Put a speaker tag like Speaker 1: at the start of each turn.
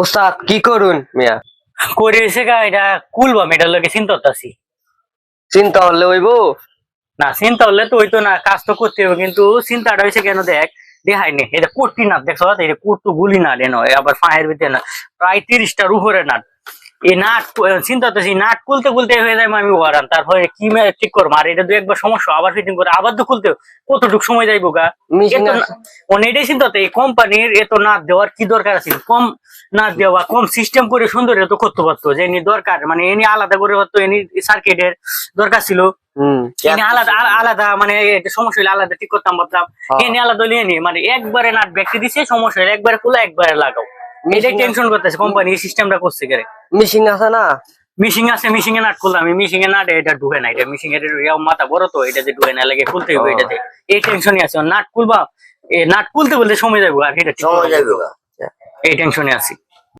Speaker 1: ওস্তাদ কি করুন মিয়া?
Speaker 2: করে এসে গা এটা কুলবা মেটার লোকে চিন্তা করতেছি।
Speaker 1: চিন্তা হলে হইব।
Speaker 2: না চিন্তা হলে তো হইতো না, কাজ তো করতে হবে, কিন্তু চিন্তাটা হয়েছে কেন দেখ, দেখাই নে এটা কোটি নাট দেখছো, এটা কোটু গুলি নাট এনো আবার ফাঁয়ের ভিতরে না, প্রায় 30টার উপরে নাট। এই নাট চিন্তা করতেছি, নাট খুলতে খুলতে হয়ে যায় আমি ওয়ারান, তারপরে কি ঠিক করবো, আর এটা দু একবার সমস্যা আবার ফিটিং করে আবার তো খুলতে কতটুকু সময় যাইবো গা।
Speaker 1: Machine আছে।
Speaker 2: এটাই চিন্তা হতো, এই কোম্পানির এত নাট দেওয়ার কি দরকার আছে, কম নাট দেওয়া, কম সিস্টেম করে সুন্দর তো করতে পারতো, যে এনি দরকার মানে এনি আলাদা করে পারতো, এনি সার্কিটের দরকার ছিল, এনে আলাদা আলাদা মানে সমস্যা হলে আলাদা ঠিক করতাম পারতাম, এনে আলাদা হলে এনে মানে একবারে নাট ব্যক্তি দিচ্ছে, সমস্যা হলে একবারে খুলে একবারে লাগাও। এটাই টেনশন করতেছে কোম্পানি এই সিস্টেমটা করছে কেন।
Speaker 1: মিশিং আছে না?
Speaker 2: মিশিং আছে, মিশিং এ নাট খুললাম আমি, মিশিং এ নাট এটা ঢুকে না, এটা মিশিং এর মাথা বড় তো, এটাতে ঢুকে না, লাগে খুলতে হবে এটাতে, এই টেনশনই আছে। নাট খুলবা, নাট খুলতে বলতে সময় যাবো, আর এটা ঠিক এই টেনশনে আছি।